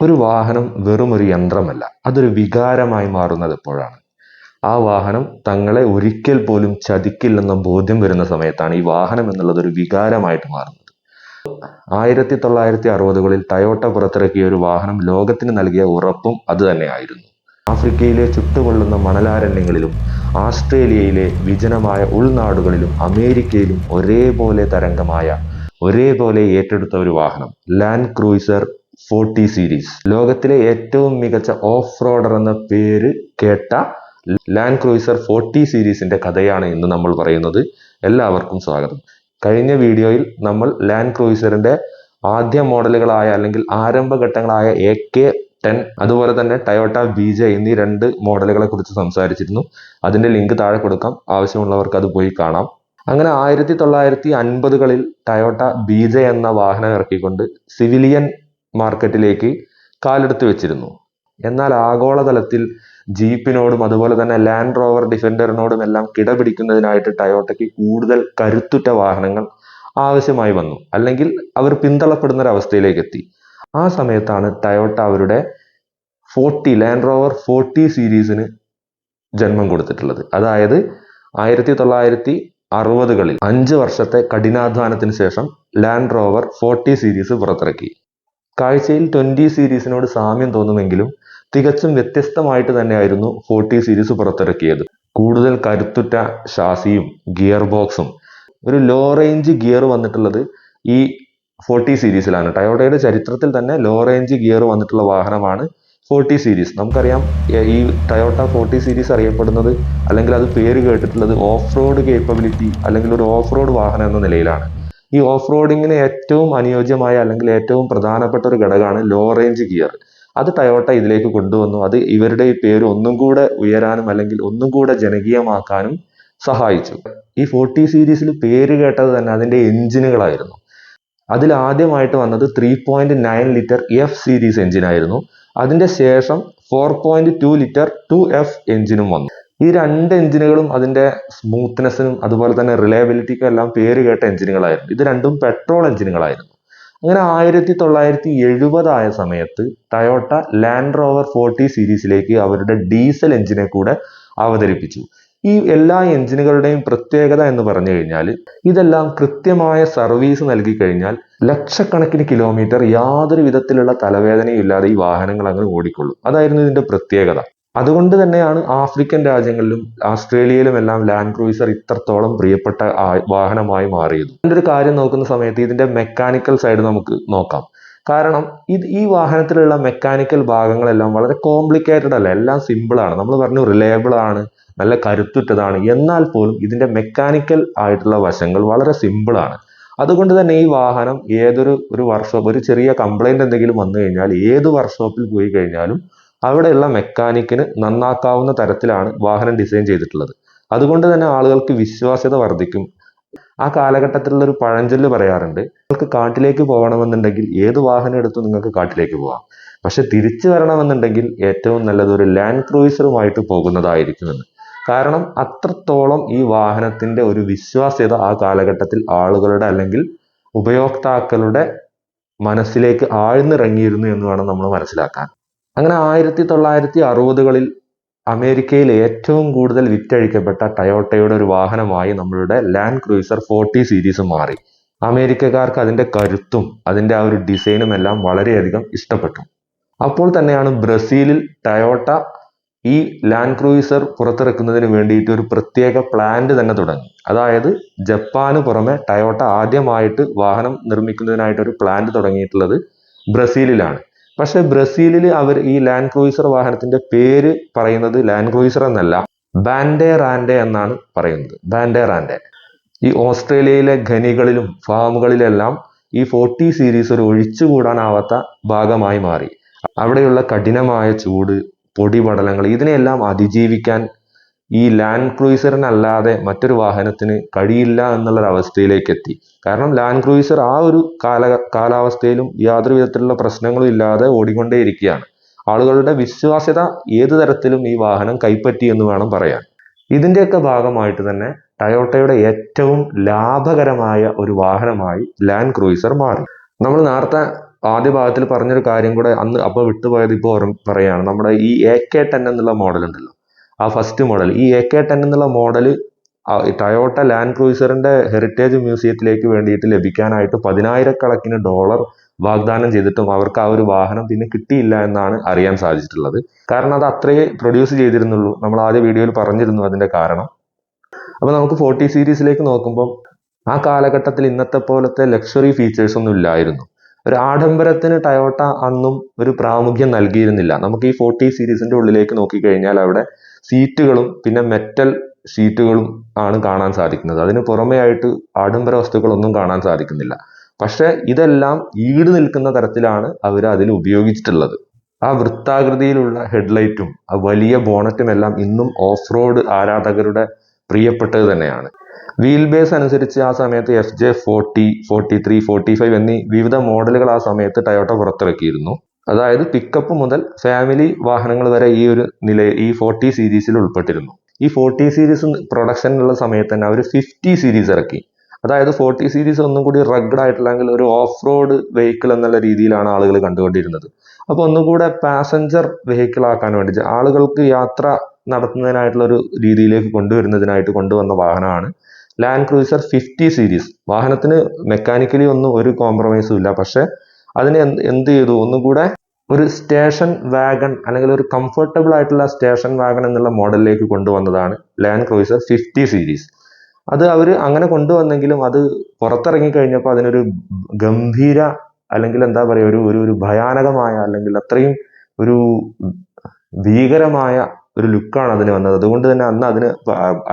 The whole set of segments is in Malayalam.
ഒരു വാഹനം വെറും ഒരു യന്ത്രമല്ല, അതൊരു വികാരമായി മാറുന്നത് എപ്പോഴാണ്? ആ വാഹനം തങ്ങളെ ഒരിക്കൽ പോലും ചതിക്കില്ലെന്ന ബോധ്യം വരുന്ന സമയത്താണ് ഈ വാഹനം എന്നുള്ളത് ഒരു വികാരമായിട്ട് മാറുന്നത്. 1960കളിൽ ടയോട്ട പുറത്തിറക്കിയ ഒരു വാഹനം ലോകത്തിന് നൽകിയ ഉറപ്പും അത് തന്നെയായിരുന്നു. ആഫ്രിക്കയിലെ ചുട്ടുകൊള്ളുന്ന മണലാരണ്യങ്ങളിലും ആസ്ട്രേലിയയിലെ വിജനമായ ഉൾനാടുകളിലും അമേരിക്കയിലും ഒരേപോലെ തരംഗമായ, ഒരേപോലെ ഏറ്റെടുത്ത ഒരു വാഹനം ലാൻഡ് ക്രൂയിസർ 40 സീരീസ്. ലോകത്തിലെ ഏറ്റവും മികച്ച ഓഫ് റോഡർ എന്ന പേര് കേട്ട ലാൻഡ് ക്രൂയിസർ 40 സീരീസിന്റെ കഥയാണ് ഇന്ന് നമ്മൾ പറയുന്നത്. എല്ലാവർക്കും സ്വാഗതം. കഴിഞ്ഞ വീഡിയോയിൽ നമ്മൾ ലാൻഡ് ക്രൂയിസറിന്റെ ആദ്യ മോഡലുകളായ അല്ലെങ്കിൽ ആരംഭഘട്ടങ്ങളായ AK10 അതുപോലെ തന്നെ ടയോട്ട BJ എന്നീ 2 മോഡലുകളെ കുറിച്ച് സംസാരിച്ചിരുന്നു. അതിന്റെ ലിങ്ക് താഴെ കൊടുക്കാം, ആവശ്യമുള്ളവർക്ക് അത് പോയി കാണാം. അങ്ങനെ 1950കളിൽ ടയോട്ട BJ എന്ന വാഹനം ഇറക്കിക്കൊണ്ട് സിവിലിയൻ മാർക്കറ്റിലേക്ക് കാലെടുത്ത് വെച്ചിരുന്നു. എന്നാൽ ആഗോളതലത്തിൽ ജീപ്പിനോടും അതുപോലെ തന്നെ ലാൻഡ് റോവർ ഡിഫൻഡറിനോടും എല്ലാം കിടപിടിക്കുന്നതിനായിട്ട് ടയോട്ടയ്ക്ക് കൂടുതൽ കരുത്തുറ്റ വാഹനങ്ങൾ ആവശ്യമായി വന്നു, അല്ലെങ്കിൽ അവർ പിന്തള്ളപ്പെടുന്ന ഒരു അവസ്ഥയിലേക്ക് എത്തി. ആ സമയത്താണ് ടയോട്ട അവരുടെ ലാൻഡ് റോവർ 40 സീരീസിന് ജന്മം കൊടുത്തിട്ടുള്ളത്. അതായത് 1960കളിൽ 5 വർഷത്തെ കഠിനാധ്വാനത്തിന് ശേഷം ലാൻഡ് റോവർ 40 സീരീസ് പുറത്തിറക്കി. കാഴ്ചയിൽ 20 സീരീസിനോട് സാമ്യം തോന്നുമെങ്കിലും തികച്ചും വ്യത്യസ്തമായിട്ട് തന്നെയായിരുന്നു 40 സീരീസ് പുറത്തിറക്കിയത്. കൂടുതൽ കരുത്തുറ്റ ഷാസിയും ഗിയർ ബോക്സും ഒരു ലോ റേഞ്ച് ഗിയർ വന്നിട്ടുള്ളത് ഈ 40 സീരീസിലാണ്. ടയോട്ടയുടെ ചരിത്രത്തിൽ തന്നെ ലോ റേഞ്ച് ഗിയർ വന്നിട്ടുള്ള വാഹനമാണ് 40 സീരീസ്. നമുക്കറിയാം, ഈ ടയോട്ട 40 സീരീസ് അറിയപ്പെടുന്നത്, അല്ലെങ്കിൽ അത് പേര് കേട്ടിട്ടുള്ളത് ഓഫ് റോഡ് കേപ്പബിലിറ്റി അല്ലെങ്കിൽ ഒരു ഓഫ് റോഡ് വാഹനം എന്ന നിലയിലാണ്. ഈ ഓഫ് റോഡിങ്ങിന് ഏറ്റവും അനുയോജ്യമായ അല്ലെങ്കിൽ ഏറ്റവും പ്രധാനപ്പെട്ട ഒരു ഘടകമാണ് ലോ റേഞ്ച് ഗിയർ. അത് ടയോട്ട ഇതിലേക്ക് കൊണ്ടുവന്നു. അത് ഇവരുടെ ഈ പേര് ഒന്നും കൂടെ ഉയരാനും അല്ലെങ്കിൽ ഒന്നും കൂടെ ജനകീയമാക്കാനും സഹായിച്ചു. ഈ 40 സീരീസിൽ പേര് കേട്ടത് തന്നെ അതിന്റെ എഞ്ചിനുകളായിരുന്നു. അതിൽ ആദ്യമായിട്ട് വന്നത് 3.9 ലിറ്റർ F സീരീസ് എഞ്ചിനായിരുന്നു. അതിന്റെ ശേഷം 4.2 ലിറ്റർ 2F എഞ്ചിനും വന്നു. ഈ 2 എഞ്ചിനുകളും അതിന്റെ സ്മൂത്ത്നെസ്സിനും അതുപോലെ തന്നെ റിലയബിലിറ്റിക്കും എല്ലാം പേര് കേട്ട എഞ്ചിനുകളായിരുന്നു. ഇത് രണ്ടും പെട്രോൾ എഞ്ചിനുകളായിരുന്നു. അങ്ങനെ 1970 ആയ സമയത്ത് ടയോട്ട ലാൻഡ് റോവർ 40 സീരീസിലേക്ക് അവരുടെ ഡീസൽ എഞ്ചിനെ കൂടെ അവതരിപ്പിച്ചു. ഈ എല്ലാ എഞ്ചിനുകളുടെയും പ്രത്യേകത എന്ന് പറഞ്ഞു കഴിഞ്ഞാൽ, ഇതെല്ലാം കൃത്യമായ സർവീസ് നൽകി കഴിഞ്ഞാൽ ലക്ഷക്കണക്കിന് കിലോമീറ്റർ യാതൊരു വിധത്തിലുള്ള തലവേദനയും ഇല്ലാതെ ഈ വാഹനങ്ങൾ അങ്ങനെ ഓടിക്കൊള്ളും. അതായിരുന്നു ഇതിന്റെ പ്രത്യേകത. അതുകൊണ്ട് തന്നെയാണ് ആഫ്രിക്കൻ രാജ്യങ്ങളിലും ആസ്ട്രേലിയയിലും എല്ലാം ലാൻഡ് ക്രൂയിസർ ഇത്രത്തോളം പ്രിയപ്പെട്ട വാഹനമായി മാറിയത്. ഇതിന്റെ ഒരു കാര്യം നോക്കുന്ന സമയത്ത് ഇതിന്റെ മെക്കാനിക്കൽ സൈഡ് നമുക്ക് നോക്കാം. കാരണം ഈ വാഹനത്തിലുള്ള മെക്കാനിക്കൽ ഭാഗങ്ങളെല്ലാം വളരെ കോംപ്ലിക്കേറ്റഡ് അല്ല, എല്ലാം സിമ്പിൾ ആണ്. നമ്മൾ പറഞ്ഞു റിലയബിൾ ആണ്, നല്ല കരുത്തുറ്റതാണ്, എന്നാൽ പോലും ഇതിന്റെ മെക്കാനിക്കൽ ആയിട്ടുള്ള വശങ്ങൾ വളരെ സിമ്പിൾ ആണ്. അതുകൊണ്ട് തന്നെ ഈ വാഹനം ഒരു വർക്ക്ഷോപ്പ്, ഒരു ചെറിയ കംപ്ലൈന്റ് എന്തെങ്കിലും വന്നു കഴിഞ്ഞാൽ ഏത് വർക്ക്ഷോപ്പിൽ പോയി കഴിഞ്ഞാലും അവിടെയുള്ള മെക്കാനിക്കിന് നന്നാക്കാവുന്ന തരത്തിലാണ് വാഹനം ഡിസൈൻ ചെയ്തിട്ടുള്ളത്. അതുകൊണ്ട് തന്നെ ആളുകൾക്ക് വിശ്വാസ്യത വർദ്ധിക്കും. ആ കാലഘട്ടത്തിലുള്ള ഒരു പഴഞ്ചൊല്ല് പറയാറുണ്ട്, നിങ്ങൾക്ക് കാട്ടിലേക്ക് പോകണമെന്നുണ്ടെങ്കിൽ ഏത് വാഹനം എടുത്തും നിങ്ങൾക്ക് കാട്ടിലേക്ക് പോകാം, പക്ഷെ തിരിച്ചു വരണമെന്നുണ്ടെങ്കിൽ ഏറ്റവും നല്ലത് ഒരു ലാൻഡ് ക്രൂയിസറുമായിട്ട് പോകുന്നതായിരിക്കുമെന്ന്. കാരണം അത്രത്തോളം ഈ വാഹനത്തിന്റെ ഒരു വിശ്വാസ്യത ആ കാലഘട്ടത്തിൽ ആളുകളുടെ അല്ലെങ്കിൽ ഉപയോക്താക്കളുടെ മനസ്സിലേക്ക് ആഴ്ന്നിറങ്ങിയിരുന്നു എന്ന് വേണം നമ്മൾ മനസ്സിലാക്കാൻ. അങ്ങനെ 1960കളിൽ അമേരിക്കയിൽ ഏറ്റവും കൂടുതൽ വിറ്റഴിക്കപ്പെട്ട ടയോട്ടയുടെ ഒരു വാഹനമായി നമ്മളുടെ ലാൻഡ് ക്രൂയിസർ 40 സീരീസ് മാറി. അമേരിക്കക്കാർക്ക് അതിന്റെ കരുത്തും അതിന്റെ ആ ഒരു ഡിസൈനും എല്ലാം വളരെയധികം ഇഷ്ടപ്പെട്ടു. അപ്പോൾ തന്നെയാണ് ബ്രസീലിൽ ടയോട്ട ഈ ലാൻഡ് ക്രൂയിസർ പുറത്തിറക്കുന്നതിന് വേണ്ടിയിട്ട് ഒരു പ്രത്യേക പ്ലാന്റ് തന്നെ തുടങ്ങി. അതായത് ജപ്പാന് പുറമെ ടയോട്ട ആദ്യമായിട്ട് വാഹനം നിർമ്മിക്കുന്നതിനായിട്ട് ഒരു പ്ലാന്റ് തുടങ്ങിയിട്ടുള്ളത് ബ്രസീലിലാണ്. പക്ഷെ ബ്രസീലിൽ അവർ ഈ ലാൻഡ് ക്രൂയിസർ വാഹനത്തിന്റെ പേര് പറയുന്നത് ലാൻഡ് ക്രൂയിസർ എന്നല്ല, ബാൻഡെറാൻഡെ എന്നാണ് പറയുന്നത്. ബാൻഡെറാൻഡെ. ഈ ഓസ്ട്രേലിയയിലെ ഖനികളിലും ഫാമുകളിലെല്ലാം ഈ 40 സീരീസ് ഒരു ഒഴിച്ചുകൂടാനാവാത്ത ഭാഗമായി മാറി. അവിടെയുള്ള കഠിനമായ ചൂട്, പൊടിപടലങ്ങൾ, ഇതിനെല്ലാം അതിജീവിക്കാൻ ഈ ലാൻഡ് ക്രൂയിസറിനല്ലാതെ മറ്റൊരു വാഹനത്തിന് കഴിയില്ല എന്നുള്ളൊരവസ്ഥയിലേക്ക് എത്തി. കാരണം ലാൻഡ് ക്രൂയിസർ ആ ഒരു കാലാവസ്ഥയിലും യാതൊരു വിധത്തിലുള്ള പ്രശ്നങ്ങളും ഇല്ലാതെ ഓടിക്കൊണ്ടേയിരിക്കുകയാണ്. ആളുകളുടെ വിശ്വാസ്യത ഏതു തരത്തിലും ഈ വാഹനം കൈപ്പറ്റി എന്ന് വേണം പറയാൻ. ഇതിന്റെയൊക്കെ ഭാഗമായിട്ട് തന്നെ ടയോട്ടയുടെ ഏറ്റവും ലാഭകരമായ ഒരു വാഹനമായി ലാൻഡ് ക്രൂയിസർ മാറി. നമ്മൾ നേരത്തെ ആദ്യ ഭാഗത്തിൽ പറഞ്ഞൊരു കാര്യം കൂടെ അന്ന് അപ്പോൾ വിട്ടുപോയത് ഇപ്പോൾ പറയുകയാണ്. നമ്മുടെ ഈ AK10 എന്നുള്ള മോഡൽ ഉണ്ടല്ലോ, ആ ഫസ്റ്റ് മോഡൽ, ഈ AK10 എന്നുള്ള മോഡൽ ടയോട്ട ലാൻഡ് ക്രൂയിസറിന്റെ ഹെറിറ്റേജ് മ്യൂസിയത്തിലേക്ക് വേണ്ടിയിട്ട് ലഭിക്കാനായിട്ട് $10,000 വാഗ്ദാനം ചെയ്തിട്ടും അവർക്ക് ആ ഒരു വാഹനം പിന്നെ കിട്ടിയില്ല എന്നാണ് അറിയാൻ സാധിച്ചിട്ടുള്ളത്. കാരണം അത് അത്രയേ പ്രൊഡ്യൂസ് ചെയ്തിരുന്നുള്ളൂ. നമ്മൾ ആദ്യ വീഡിയോയിൽ പറഞ്ഞിരുന്നു അതിന്റെ കാരണം. അപ്പോൾ നമുക്ക് 40 സീരീസിലേക്ക് നോക്കുമ്പോൾ ആ കാലഘട്ടത്തിൽ ഇന്നത്തെ പോലത്തെ ലക്ഷറി ഫീച്ചേഴ്സ് ഒന്നും ഇല്ലായിരുന്നു. ഒരു ആഡംബരത്തിന് ടയോട്ട അന്നും ഒരു പ്രാമുഖ്യം നൽകിയിരുന്നില്ല. നമുക്ക് ഈ 40 സീരീസിന്റെ ഉള്ളിലേക്ക് നോക്കിക്കഴിഞ്ഞാൽ അവിടെ സീറ്റുകളും പിന്നെ മെറ്റൽ ഷീറ്റുകളും ആണ് കാണാൻ സാധിക്കുന്നത്. അതിന് പുറമേ ആയിട്ട് ആഡംബര വസ്തുക്കളൊന്നും കാണാൻ സാധിക്കുന്നില്ല. പക്ഷെ ഇതെല്ലാം ഈട് നിൽക്കുന്ന തരത്തിലാണ് അവർ അതിൽ ഉപയോഗിച്ചിട്ടുള്ളത്. ആ വൃത്താകൃതിയിലുള്ള ഹെഡ്ലൈറ്റും ആ വലിയ ബോണറ്റും എല്ലാം ഇന്നും ഓഫ് റോഡ് ആരാധകരുടെ പ്രിയപ്പെട്ടത് തന്നെയാണ്. വീൽ ബേസ് അനുസരിച്ച് ആ സമയത്ത് FJ40, 43, 45 എന്നീ വിവിധ മോഡലുകൾ ആ സമയത്ത് ടയോട്ട പുറത്തിറക്കിയിരുന്നു. അതായത് പിക്കപ്പ് മുതൽ ഫാമിലി വാഹനങ്ങൾ വരെ ഈ ഒരു ഈ 40 സീരീസിൽ ഉൾപ്പെട്ടിരുന്നു. ഈ 40 സീരീസ് പ്രൊഡക്ഷനിലുള്ള സമയത്ത് തന്നെ അവർ 50 സീരീസ് ഇറക്കി. അതായത് 40 സീരീസ് ഒന്നും കൂടി റഗ്ഡ് ആയിട്ടുള്ള ഒരു ഓഫ് റോഡ് വെഹിക്കിൾ എന്നുള്ള രീതിയിലാണ് ആളുകൾ കണ്ടുകൊണ്ടിരുന്നത്. അപ്പോൾ ഒന്നുകൂടെ പാസഞ്ചർ വെഹിക്കിൾ ആക്കാൻ വേണ്ടി ആളുകൾക്ക് യാത്ര നടത്തുന്നതിനായിട്ടുള്ള ഒരു രീതിയിലേക്ക് കൊണ്ടുവരുന്നതിനായിട്ട് കൊണ്ടുവന്ന വാഹനമാണ് ലാൻഡ് ക്രൂയിസർ 50 സീരീസ്. വാഹനത്തിന് മെക്കാനിക്കലി ഒന്നും ഒരു കോംപ്രമൈസും ഇല്ല. പക്ഷെ അതിന് എന്ത് ചെയ്തു, ഒന്നുകൂടെ ഒരു സ്റ്റേഷൻ വാഗൺ അല്ലെങ്കിൽ ഒരു കംഫർട്ടബിൾ ആയിട്ടുള്ള സ്റ്റേഷൻ വാഗൺ എന്നുള്ള മോഡലിലേക്ക് കൊണ്ടുവന്നതാണ് ലാൻഡ് ക്രൂയിസർ 50 സീരീസ്. അത് അവർ അങ്ങനെ കൊണ്ടുവന്നെങ്കിലും അത് പുറത്തിറങ്ങി കഴിഞ്ഞപ്പോൾ അതിനൊരു ഗംഭീര അല്ലെങ്കിൽ എന്താ പറയുക ഒരു ഭയാനകമായ അല്ലെങ്കിൽ അത്രയും ഒരു ഭീകരമായ ഒരു ലുക്കാണ് അതിന് വന്നത്. അതുകൊണ്ട് തന്നെ അന്ന് അതിന്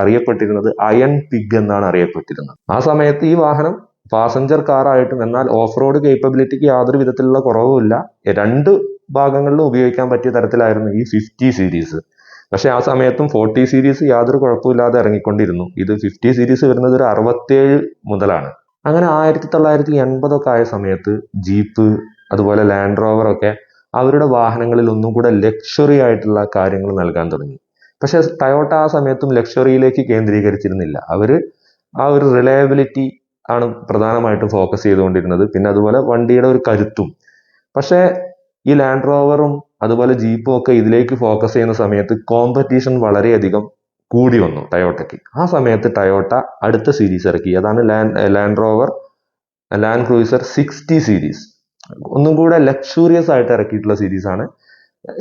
അറിയപ്പെട്ടിരുന്നത് അയൺ പിഗ് എന്നാണ് അറിയപ്പെട്ടിരുന്നത്. ആ സമയത്ത് ഈ വാഹനം പാസഞ്ചർ കാറായിട്ടും എന്നാൽ ഓഫ് റോഡ് കേപ്പബിലിറ്റിക്ക് യാതൊരു വിധത്തിലുള്ള കുറവുമില്ല, രണ്ട് ഭാഗങ്ങളിലും ഉപയോഗിക്കാൻ പറ്റിയ തരത്തിലായിരുന്നു ഈ 50 സീരീസ്. പക്ഷെ ആ സമയത്തും 40 സീരീസ് യാതൊരു കുഴപ്പമില്ലാതെ ഇറങ്ങിക്കൊണ്ടിരുന്നു. ഇത് 50 സീരീസ് വരുന്നത് ഒരു 67 മുതലാണ്. അങ്ങനെ 1980 ആയ സമയത്ത് ജീപ്പ് അതുപോലെ ലാൻഡ് റോവർ ഒക്കെ അവരുടെ വാഹനങ്ങളിൽ ഒന്നും കൂടെ ലക്ഷറി ആയിട്ടുള്ള കാര്യങ്ങൾ നൽകാൻ തുടങ്ങി. പക്ഷെ ടയോട്ട ആ സമയത്തും ലക്ഷറിയിലേക്ക് കേന്ദ്രീകരിച്ചിരുന്നില്ല. അവര് ആ ഒരു റിലയബിലിറ്റി ആണ് പ്രധാനമായിട്ടും ഫോക്കസ് ചെയ്തുകൊണ്ടിരുന്നത്. പിന്നെ അതുപോലെ വണ്ടിയുടെ ഒരു കരുത്തും. പക്ഷെ ഈ ലാൻഡ് റോവറും അതുപോലെ ജീപ്പും ഒക്കെ ഇതിലേക്ക് ഫോക്കസ് ചെയ്യുന്ന സമയത്ത് കോമ്പറ്റീഷൻ വളരെയധികം കൂടി വന്നു ടയോട്ടയ്ക്ക്. ആ സമയത്ത് ടയോട്ട അടുത്ത സീരീസ് ഇറക്കി. അതാണ് ലാൻഡ് ക്രൂയിസർ 60 സീരീസ്. ഒന്നും കൂടെ ലക്ഷൂറിയസ് ആയിട്ട് ഇറക്കിയിട്ടുള്ള സീരീസ് ആണ്.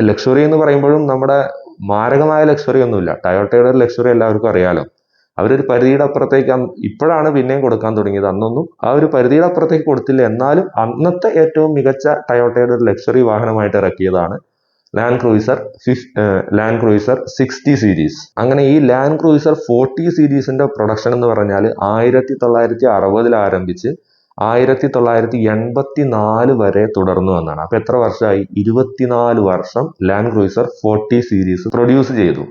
ലക്ഷറി എന്ന് പറയുമ്പോഴും നമ്മുടെ മാരകമായ ലക്ഷറി ഒന്നുമില്ല. ടയോട്ടയുടെ ഒരു ലക്ഷറി എല്ലാവർക്കും അറിയാലോ. അവരൊരു പരിധിയുടെ അപ്പുറത്തേക്ക് ഇപ്പോഴാണ് പിന്നെയും കൊടുക്കാൻ തുടങ്ങിയത്. അന്നൊന്നും ആ ഒരു പരിധിയുടെ അപ്പുറത്തേക്ക് കൊടുത്തില്ല. എന്നാലും അന്നത്തെ ഏറ്റവും മികച്ച ടയോട്ടയുടെ ഒരു ലക്ഷറി വാഹനമായിട്ട് ഇറക്കിയതാണ് ലാൻഡ് ക്രൂയിസർ 60 സീരീസ്. അങ്ങനെ ഈ ലാൻഡ് ക്രൂയിസർ 40 സീരീസിന്റെ പ്രൊഡക്ഷൻ എന്ന് പറഞ്ഞാൽ 1960 ആരംഭിച്ച് 1984 വരെ തുടർന്നു എന്നാണ്. അപ്പൊ എത്ര വർഷമായി? 24 വർഷം ലാൻഡ് ക്രൂയിസർ 40 സീരീസ് പ്രൊഡ്യൂസ് ചെയ്തു.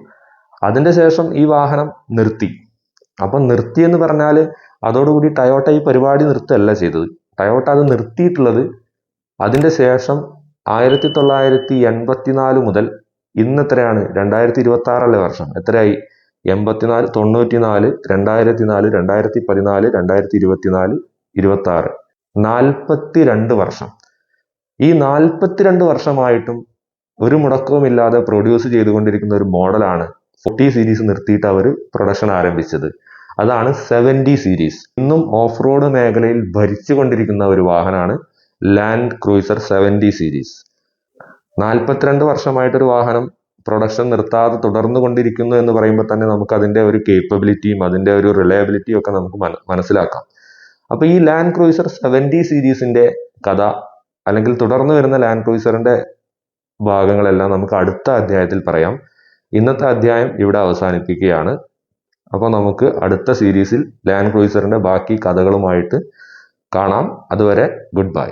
അതിന്റെ ശേഷം ഈ വാഹനം നിർത്തി. അപ്പൊ നിർത്തി എന്ന് പറഞ്ഞാൽ അതോടുകൂടി ടയോട്ട ഈ പരിപാടി നിർത്തല്ല ചെയ്തത്. ടയോട്ട അത് നിർത്തിയിട്ടുള്ളത് അതിന്റെ ശേഷം 1984 മുതൽ ഇന്നെത്രയാണ് 2026 വർഷം എത്രയായി? 84, 94, 2004, 2014, 2024, 26, 42 വർഷം. ഈ 42 വർഷമായിട്ടും ഒരു മുടക്കവുമില്ലാതെ പ്രൊഡ്യൂസ് ചെയ്തുകൊണ്ടിരിക്കുന്ന ഒരു മോഡലാണ് 40 സീരീസ് നിർത്തിയിട്ട് അവർ പ്രൊഡക്ഷൻ ആരംഭിച്ചത്. അതാണ് 70 സീരീസ്. ഇന്നും ഓഫ് റോഡ് മേഖലയിൽ ഭരിച്ചുകൊണ്ടിരിക്കുന്ന ഒരു വാഹനമാണ് ലാൻഡ് ക്രൂയിസർ 70 സീരീസ്. 42 വർഷമായിട്ടൊരു വാഹനം പ്രൊഡക്ഷൻ നിർത്താതെ തുടർന്നു കൊണ്ടിരിക്കുന്നു എന്ന് പറയുമ്പോൾ തന്നെ നമുക്ക് അതിന്റെ ഒരു കേപ്പബിലിറ്റിയും അതിന്റെ ഒരു റിലയബിലിറ്റിയും ഒക്കെ നമുക്ക് മനസ്സിലാക്കാം. അപ്പൊ ഈ ലാൻഡ് ക്രൂയിസർ 70 സീരീസിന്റെ കഥ അല്ലെങ്കിൽ തുടർന്ന് വരുന്ന ലാൻഡ് ക്രൂയിസറിന്റെ ഭാഗങ്ങളെല്ലാം നമുക്ക് അടുത്ത അധ്യായത്തിൽ പറയാം. ഇന്നത്തെ അധ്യായം ഇവിടെ അവസാനിപ്പിക്കുകയാണ്. അപ്പോൾ നമുക്ക് അടുത്ത സീരീസിൽ ലാൻഡ് ക്രൂയിസറിന്റെ ബാക്കി കഥകളുമായിട്ട് കാണാം. അതുവരെ ഗുഡ് ബൈ.